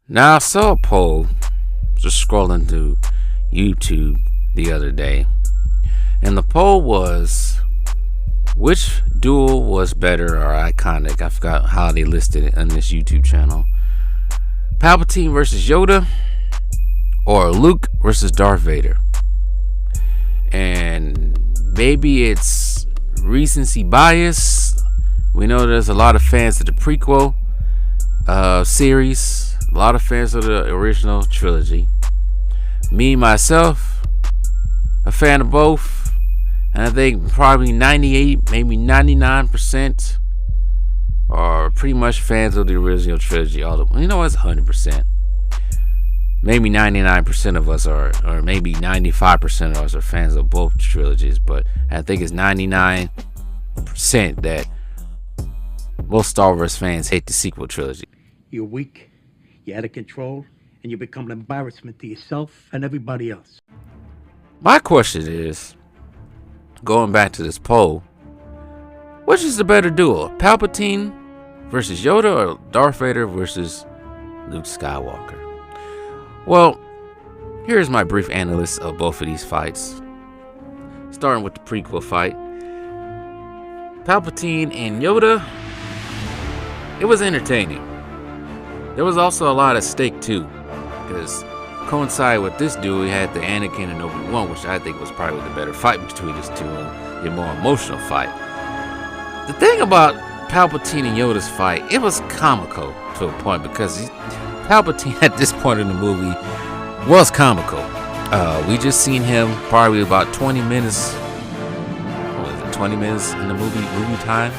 Now I saw a poll just scrolling through YouTube the other day, and the poll was which duel was better or iconic. I forgot how they listed it on this YouTube channel. Palpatine versus Yoda or Luke versus Darth Vader. And maybe it's recency bias. We know there's a lot of fans of the prequel series, a lot of fans of the original trilogy. Me, myself, a fan of both. And I think probably 98, maybe 99% are pretty much fans of the original trilogy. You know, it's 100%. Maybe 99% of us are, or maybe 95% of us are fans of both trilogies. But I think it's 99% that most Star Wars fans hate the sequel trilogy. You're weak, you're out of control, and you become an embarrassment to yourself and everybody else. My question is, going back to this poll, which is the better duel? Palpatine versus Yoda or Darth Vader versus Luke Skywalker? Well, here's my brief analysis of both of these fights. Starting with the prequel fight. Palpatine and Yoda, it was entertaining. There was also a lot at stake too, because coincide with this duel, we had the Anakin and Obi-Wan, which I think was probably the better fight between these two, and the more emotional fight. The thing about Palpatine and Yoda's fight, it was comical to a point, because Palpatine at this point in the movie was comical. We just seen him probably about 20 minutes, 20 minutes in the movie time,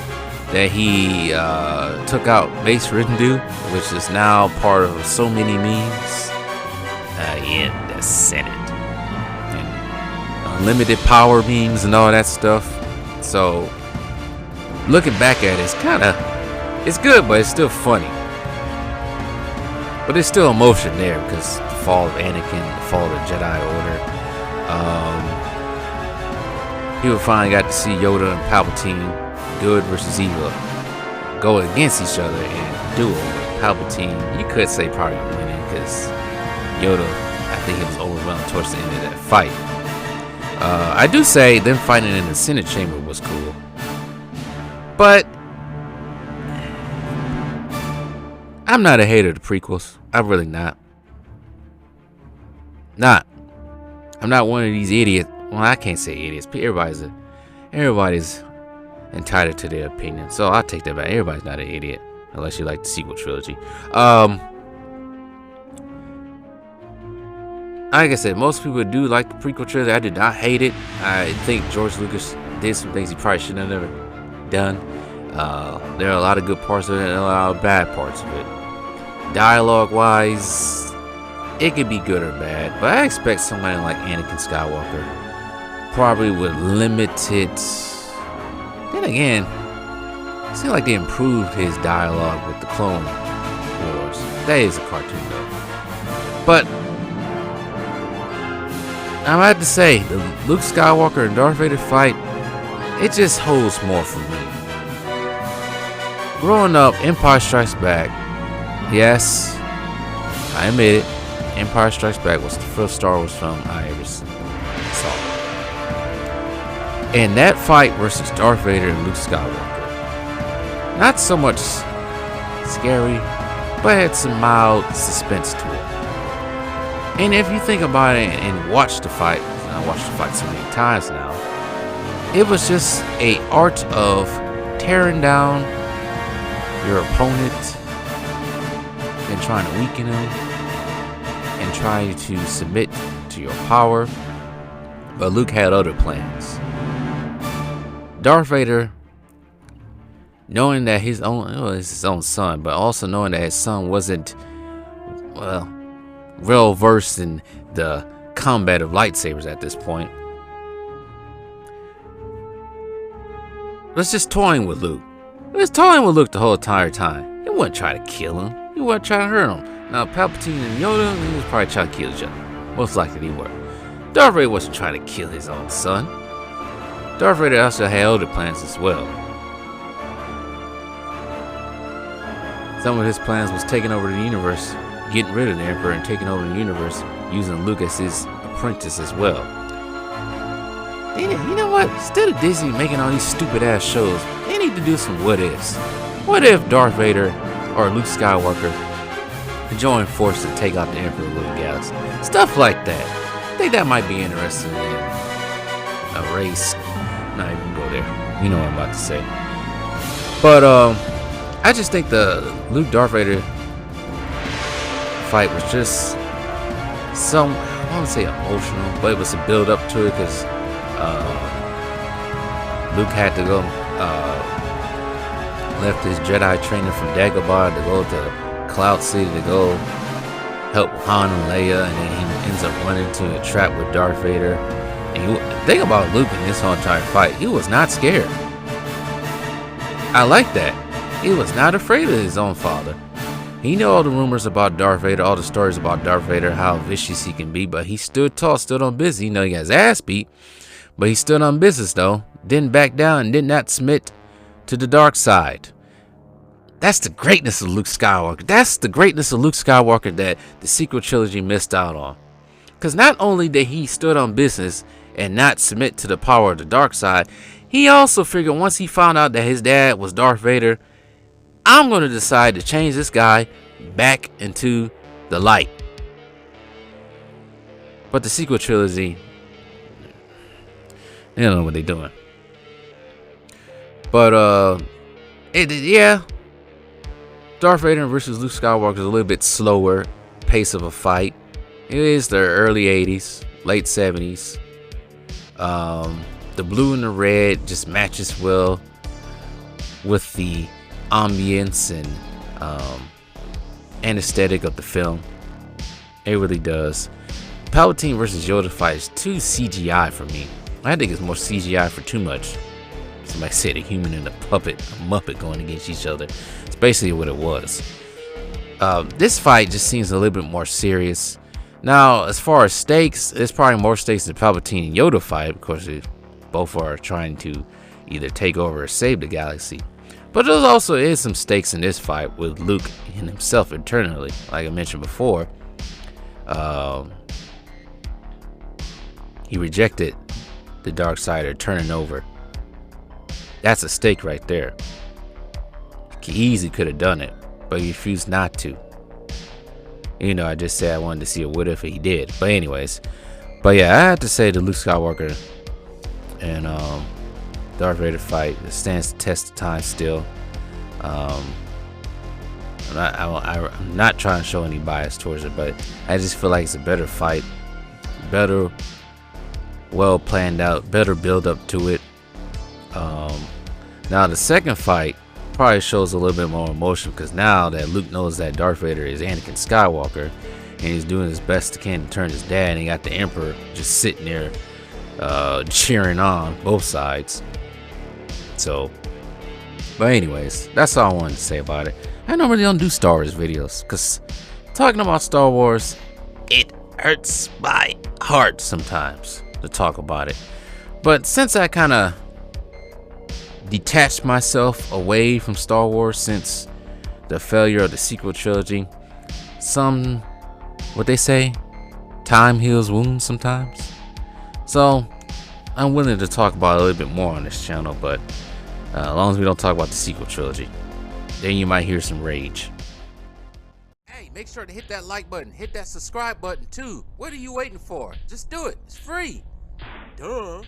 that he took out Mace Windu, which is now part of so many memes in the Senate, and unlimited power memes and all that stuff. So looking back at it, it's good, but it's still funny. But there's still emotion there, because the fall of Anakin, the fall of the Jedi Order. People finally got to see Yoda and Palpatine, good versus evil, go against each other in duel. Palpatine, you could say probably winning, because Yoda, I think he was overwhelmed towards the end of that fight. I do say them fighting in the Senate chamber was cool, but I'm not a hater of the prequels. I'm really not. I'm not one of these idiots. Well, I can't say idiots. Everybody's entitled to their opinion. So I'll take that back. Everybody's not an idiot, unless you like the sequel trilogy. Like I said, most people do like the prequel trilogy. I did not hate it. I think George Lucas did some things he probably shouldn't have never done. There are a lot of good parts of it and a lot of bad parts of it. Dialogue wise, it could be good or bad, but I expect somebody like Anakin Skywalker, probably with limited. Then again, it seemed like they improved his dialogue with the Clone Wars. That is a cartoon though. But I have to say, the Luke Skywalker and Darth Vader fight, it just holds more for me. Growing up, Empire Strikes Back, yes, I admit it, Empire Strikes Back was the first Star Wars film I ever saw. And that fight versus Darth Vader and Luke Skywalker, not so much scary, but had some mild suspense to it. And if you think about it and watch the fight, I watched the fight so many times now, it was just an art of tearing down your opponent and trying to weaken him and trying to submit to your power. But Luke had other plans. Darth Vader, knowing that his own son, but also knowing that his son wasn't, well versed in the combat of lightsabers at this point, was just toying with Luke. He was toying with Luke the whole entire time. He wasn't trying to kill him. He wasn't trying to hurt him. Now, Palpatine and Yoda, he was probably trying to kill each other. Most likely they were. Darth Vader wasn't trying to kill his own son. Darth Vader also had other plans as well. Some of his plans was taking over the universe getting rid of the Emperor and taking over the universe using Luke as his apprentice as well. You know what? Instead of Disney making all these stupid ass shows, they need to do some what ifs. What if Darth Vader or Luke Skywalker join forces to take out the Emperor of the Galaxy? Stuff like that. I think that might be interesting in a race. Not even go there. You know what I'm about to say. But I just think the Luke Darth Vader fight was just some, I won't say emotional, but it was a build up to it because Luke had to go, left his Jedi training from Dagobah to go to Cloud City to go help Han and Leia, and then he ends up running into a trap with Darth Vader. And the thing about Luke in this whole entire fight, he was not scared. I like that. He was not afraid of his own father. He knew all the rumors about Darth Vader, all the stories about Darth Vader, how vicious he can be, but he stood tall, stood on business. You know, he got his ass beat, but he stood on business though. Didn't back down and did not submit to the dark side. That's the greatness of Luke Skywalker. That's the greatness of Luke Skywalker that the sequel trilogy missed out on. Because not only did he stood on business and not submit to the power of the dark side, he also figured once he found out that his dad was Darth Vader, I'm going to decide to change this guy back into the light. But the sequel trilogy, they don't know what they're doing. But, yeah. Darth Vader versus Luke Skywalker is a little bit slower pace of a fight. It is the early 80s, late 70s. The blue and the red just matches well with the ambience and aesthetic of the film. It really does. Palpatine versus Yoda fight is too CGI for me. I think it's more CGI for too much. Somebody said a human and a puppet, a Muppet going against each other. It's basically what it was. This fight just seems a little bit more serious. Now, as far as stakes, there's probably more stakes in Palpatine and Yoda fight because they both are trying to either take over or save the galaxy. But there also is some stakes in this fight with Luke and himself internally. Like I mentioned before, he rejected the dark side or turning over. That's a stake right there. He easily could have done it, but he refused not to. You know, I just said I wanted to see a what if he did. But anyways, but yeah, I have to say the Luke Skywalker and Darth Vader fight, it stands the test of time still. I'm not trying to show any bias towards it, but I just feel like it's a better fight, better, well planned out, better build up to it. Now the second fight probably shows a little bit more emotion because now that Luke knows that Darth Vader is Anakin Skywalker and he's doing his best to turn his dad, and he got the Emperor just sitting there cheering on both sides. So, but anyways, that's all I wanted to say about it. I normally don't do Star Wars videos because talking about Star Wars, it hurts my heart sometimes to talk about it. But since I kind of detached myself away from Star Wars since the failure of the sequel trilogy, what they say, time heals wounds sometimes. So I'm willing to talk about it a little bit more on this channel, but as long as we don't talk about the sequel trilogy, then you might hear some rage. Hey, make sure to hit that like button, hit that subscribe button too. What are you waiting for? Just do it. It's free. Duh.